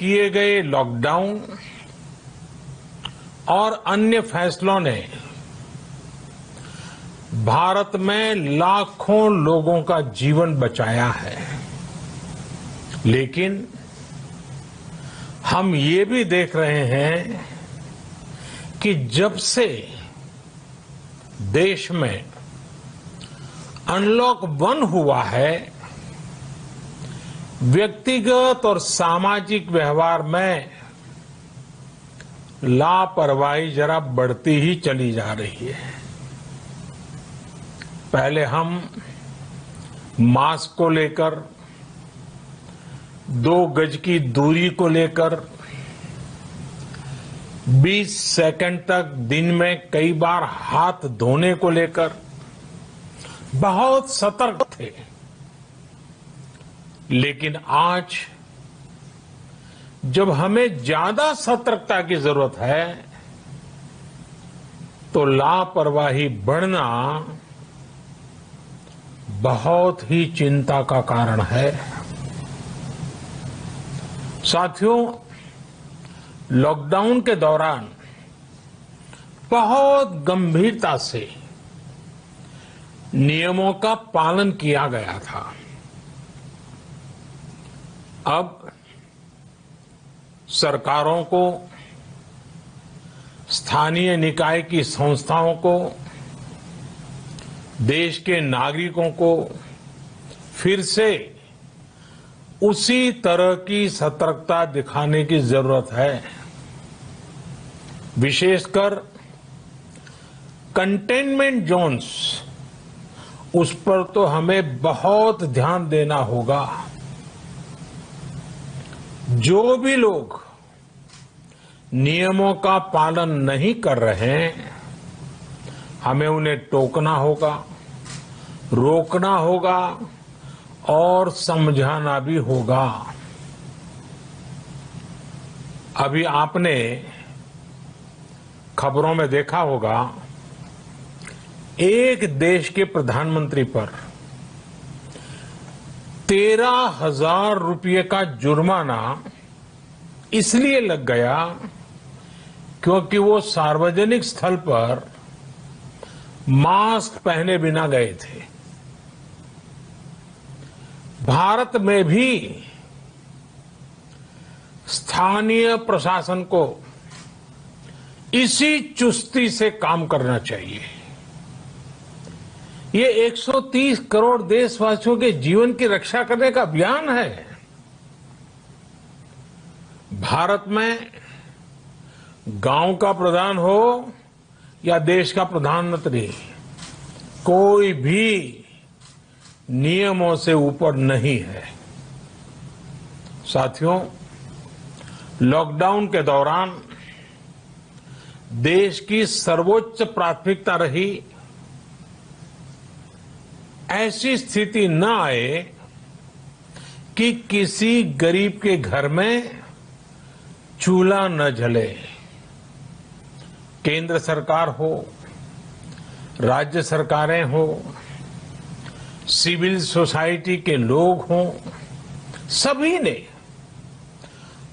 किए गए लॉकडाउन और अन्य फैसलों ने भारत में लाखों लोगों का जीवन बचाया है, लेकिन हम ये भी देख रहे हैं कि जब से देश में अनलॉक 1 हुआ है, व्यक्तिगत और सामाजिक व्यवहार में लापरवाही जरा बढ़ती ही चली जा रही है। पहले हम मास्क को लेकर, 2 गज की दूरी को लेकर 20 सेकंड तक दिन में कई बार हाथ धोने को लेकर बहुत सतर्क थे, लेकिन आज जब हमें ज्यादा सतर्कता की जरूरत है तो लापरवाही बढ़ना बहुत ही चिंता का कारण है। साथियों, लॉकडाउन के दौरान बहुत गंभीरता से नियमों का पालन किया गया था। अब सरकारों को, स्थानीय निकाय की संस्थाओं को, देश के नागरिकों को फिर से उसी तरह की सतर्कता दिखाने की जरूरत है। विशेषकर कंटेनमेंट जोन्स, उस पर तो हमें बहुत ध्यान देना होगा। जो भी लोग नियमों का पालन नहीं कर रहे हैं, हमें उन्हें टोकना होगा, रोकना होगा और समझाना भी होगा। अभी आपने खबरों में देखा होगा, एक देश के प्रधानमंत्री पर 13,000 रुपये का जुर्माना इसलिए लग गया क्योंकि वो सार्वजनिक स्थल पर मास्क पहने बिना गए थे। भारत में भी स्थानीय प्रशासन को इसी चुस्ती से काम करना चाहिए। ये 130 करोड़ देशवासियों के जीवन की रक्षा करने का अभियान है। भारत में गांव का प्रधान हो या देश का प्रधानमंत्री, कोई भी नियमों से ऊपर नहीं है। साथियों, लॉकडाउन के दौरान देश की सर्वोच्च प्राथमिकता रही ऐसी स्थिति न आए कि किसी गरीब के घर में चूल्हा न जले। केंद्र सरकार हो, राज्य सरकारें हो, सिविल सोसाइटी के लोग हों, सभी ने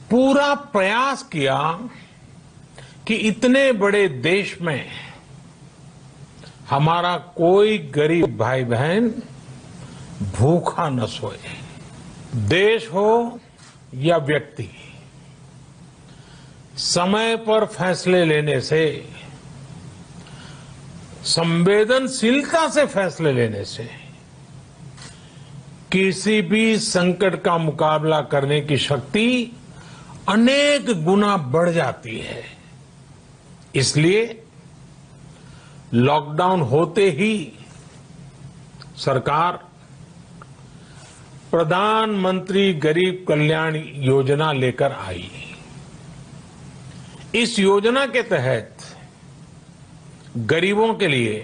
पूरा प्रयास किया कि इतने बड़े देश में हमारा कोई गरीब भाई बहन भूखा न सोए। देश हो या व्यक्ति, समय पर फैसले लेने से, संवेदनशीलता से फैसले लेने से किसी भी संकट का मुकाबला करने की शक्ति अनेक गुना बढ़ जाती है। इसलिए लॉकडाउन होते ही सरकार प्रधानमंत्री गरीब कल्याण योजना लेकर आई। इस योजना के तहत गरीबों के लिए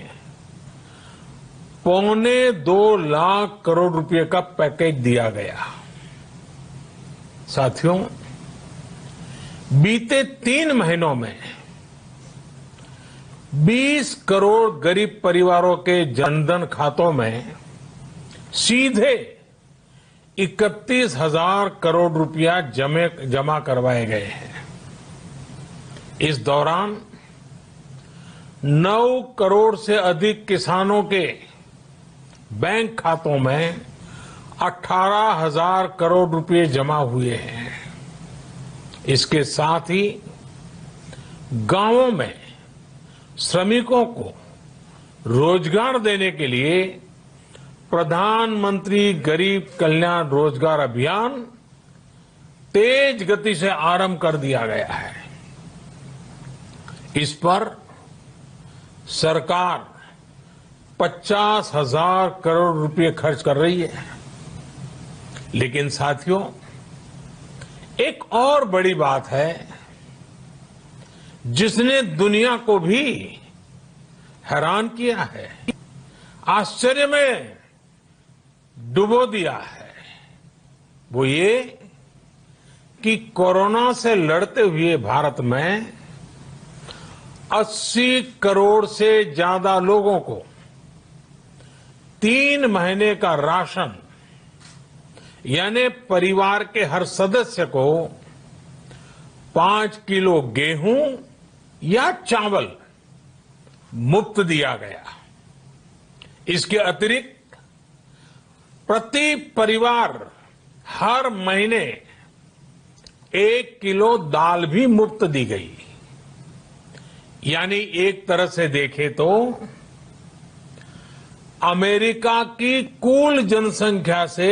2.25 लाख करोड़ रुपए का पैकेज दिया गया। साथियों, बीते 3 महीनों में 20 करोड़ गरीब परिवारों के जनधन खातों में सीधे 31,000 करोड़ रुपया जमा करवाए गए हैं। इस दौरान 9 करोड़ से अधिक किसानों के बैंक खातों में 18,000 करोड़ रुपए जमा हुए हैं। इसके साथ ही गांवों में श्रमिकों को रोजगार देने के लिए प्रधानमंत्री गरीब कल्याण रोजगार अभियान तेज गति से आरंभ कर दिया गया है। इस पर सरकार 50,000 करोड़ रुपए खर्च कर रही है। लेकिन साथियों, एक और बड़ी बात है जिसने दुनिया को भी हैरान किया है, आश्चर्य में डुबो दिया है। वो ये कि कोरोना से लड़ते हुए भारत में 80 करोड़ से ज्यादा लोगों को 3 महीने का राशन, यानी परिवार के हर सदस्य को 5 किलो गेहूं या चावल मुफ्त दिया गया। इसके अतिरिक्त प्रति परिवार हर महीने 1 किलो दाल भी मुफ्त दी गई। यानी एक तरह से देखें तो अमेरिका की कुल जनसंख्या से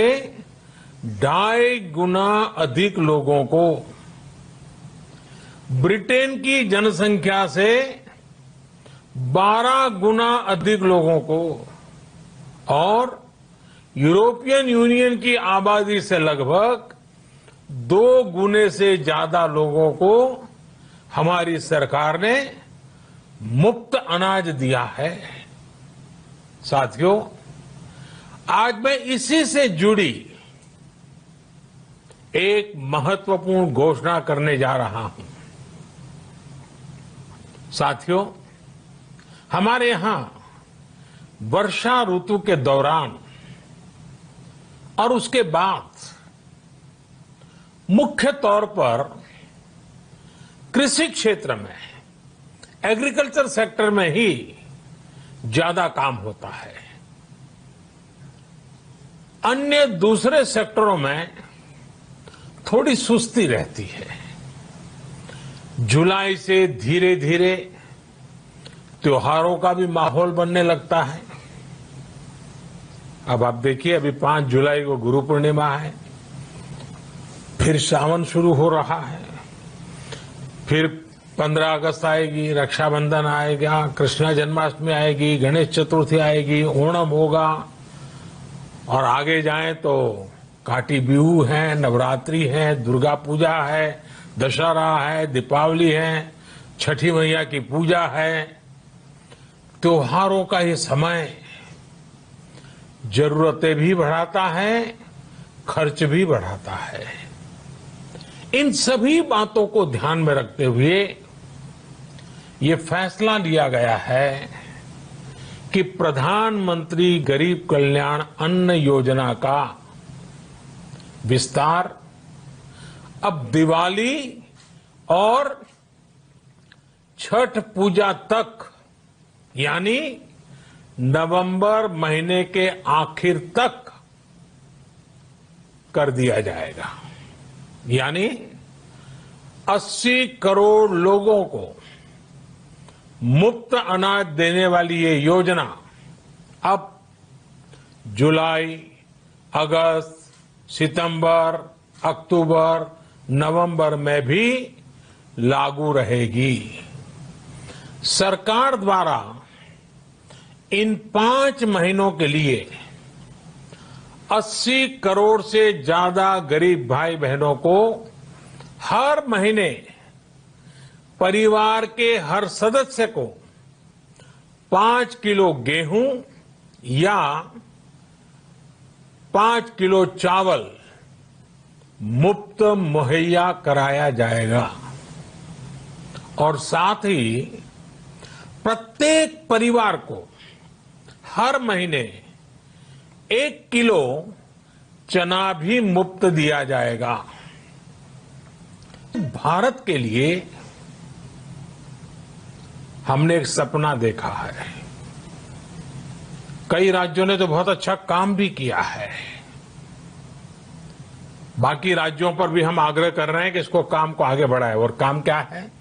2.5 गुना अधिक लोगों को, ब्रिटेन की जनसंख्या से 12 गुना अधिक लोगों को और यूरोपियन यूनियन की आबादी से लगभग 2 गुने से ज्यादा लोगों को हमारी सरकार ने मुफ्त अनाज दिया है। साथियों, आज मैं इसी से जुड़ी एक महत्वपूर्ण घोषणा करने जा रहा हूं। साथियों, हमारे यहां वर्षा ऋतु के दौरान और उसके बाद मुख्य तौर पर कृषि क्षेत्र में, एग्रीकल्चर सेक्टर में ही ज्यादा काम होता है। अन्य दूसरे सेक्टरों में थोड़ी सुस्ती रहती है। जुलाई से धीरे धीरे त्योहारों का भी माहौल बनने लगता है। अब आप देखिए, अभी 5 जुलाई को गुरु पूर्णिमा है, फिर सावन शुरू हो रहा है, फिर 15 अगस्त आएगी, रक्षाबंधन आएगा, कृष्ण जन्माष्टमी आएगी, गणेश चतुर्थी आएगी, ओणम होगा और आगे जाएं तो काटी बिहू है, नवरात्रि है, दुर्गा पूजा है, दशहरा है, दीपावली है, छठी मैया की पूजा है। त्योहारों का ये समय जरूरतें भी बढ़ाता है, खर्च भी बढ़ाता है। इन सभी बातों को ध्यान में रखते हुए ये फैसला लिया गया है कि प्रधानमंत्री गरीब कल्याण अन्न योजना का विस्तार अब दिवाली और छठ पूजा तक, यानी नवंबर महीने के आखिर तक कर दिया जाएगा। यानी 80 करोड़ लोगों को मुफ्त अनाज देने वाली ये योजना अब जुलाई, अगस्त, सितंबर, अक्टूबर, नवंबर में भी लागू रहेगी। सरकार द्वारा इन 5 महीनों के लिए 80 करोड़ से ज्यादा गरीब भाई बहनों को हर महीने परिवार के हर सदस्य को 5 किलो गेहूं या 5 किलो चावल मुफ्त मुहैया कराया जाएगा। और साथ ही प्रत्येक परिवार को हर महीने 1 किलो चना भी मुफ्त दिया जाएगा। भारत के लिए हमने एक सपना देखा है। कई राज्यों ने तो बहुत अच्छा काम भी किया है। बाकी राज्यों पर भी हम आग्रह कर रहे हैं कि इसको काम को आगे बढ़ाएं। और काम क्या है?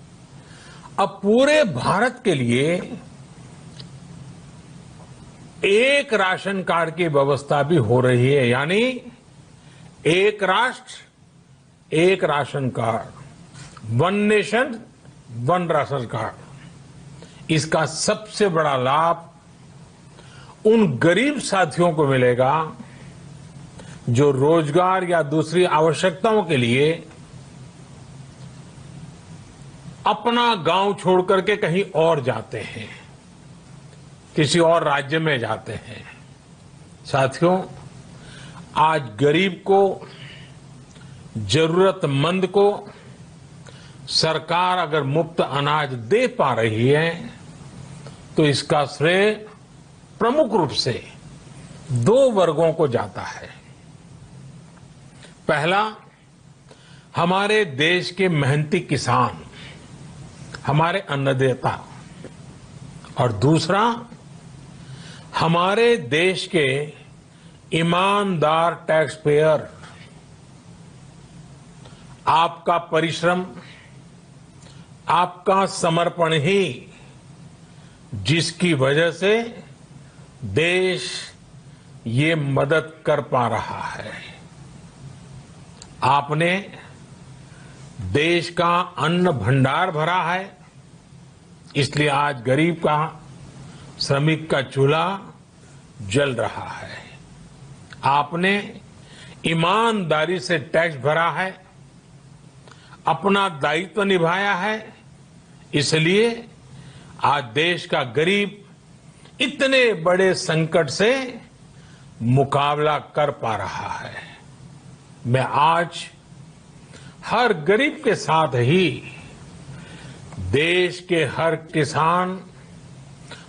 अब पूरे भारत के लिए एक राशन कार्ड की व्यवस्था भी हो रही है, यानी एक राष्ट्र एक ration card, one nation one ration card. इसका सबसे बड़ा लाभ उन गरीब साथियों को मिलेगा जो रोजगार या दूसरी आवश्यकताओं के लिए अपना गांव छोड़ करके कहीं और जाते हैं, किसी और राज्य में जाते हैं। साथियों, आज गरीब को, जरूरतमंद को सरकार अगर मुफ्त अनाज दे पा रही है तो इसका श्रेय प्रमुख रूप से दो वर्गों को जाता है। पहला, हमारे देश के मेहनती किसान, हमारे अन्नदाता, और दूसरा हमारे देश के ईमानदार टैक्स पेयर। आपका परिश्रम, आपका समर्पण ही जिसकी वजह से देश ये मदद कर पा रहा है। आपने देश का अन्न भंडार भरा है, इसलिए आज गरीब का, श्रमिक का चूल्हा जल रहा है। आपने ईमानदारी से टैक्स भरा है, अपना दायित्व निभाया है, इसलिए आज देश का गरीब इतने बड़े संकट से मुकाबला कर पा रहा है। मैं आज हर गरीब के साथ ही देश के हर किसान,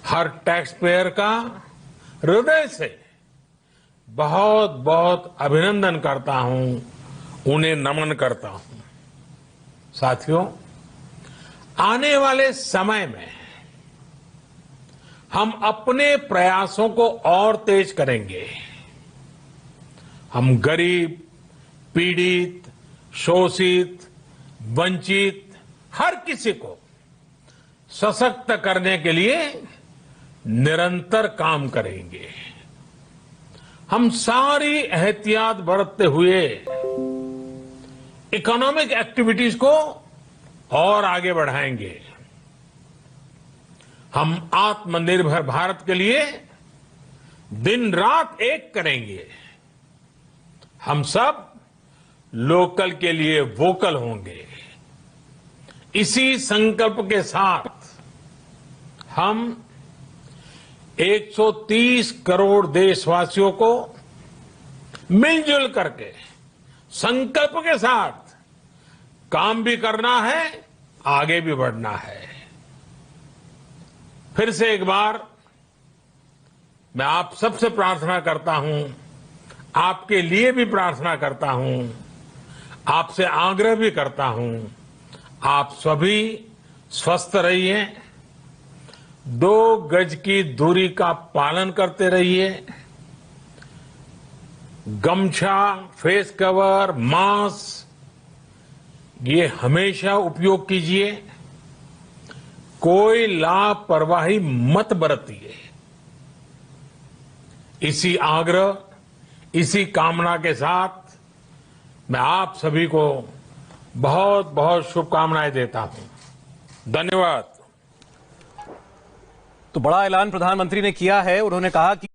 हर टैक्स पेयर का हृदय से बहुत बहुत अभिनंदन करता हूं, उन्हें नमन करता हूं। साथियों, आने वाले समय में हम अपने प्रयासों को और तेज करेंगे। हम गरीब, पीड़ित, शोषित, वंचित हर किसी को सशक्त करने के लिए निरंतर काम करेंगे। हम सारी एहतियात बरतते हुए इकोनॉमिक एक्टिविटीज को और आगे बढ़ाएंगे। हम आत्मनिर्भर भारत के लिए दिन रात एक करेंगे। हम सब लोकल के लिए वोकल होंगे। इसी संकल्प के साथ हम 130 करोड़ देशवासियों को मिलजुल करके संकल्प के साथ काम भी करना है, आगे भी बढ़ना है। फिर से एक बार मैं आप सबसे प्रार्थना करता हूं, आपके लिए भी प्रार्थना करता हूं, आपसे आग्रह भी करता हूं, आप सभी स्वस्थ रहिए, 2 गज की दूरी का पालन करते रहिए, गमछा, फेस कवर, मास्क ये हमेशा उपयोग कीजिए। कोई लापरवाही मत बरतिए। इसी आग्रह, इसी कामना के साथ मैं आप सभी को बहुत बहुत शुभकामनाएं देता हूं। धन्यवाद। तो बड़ा ऐलान प्रधानमंत्री ने किया है। उन्होंने कहा कि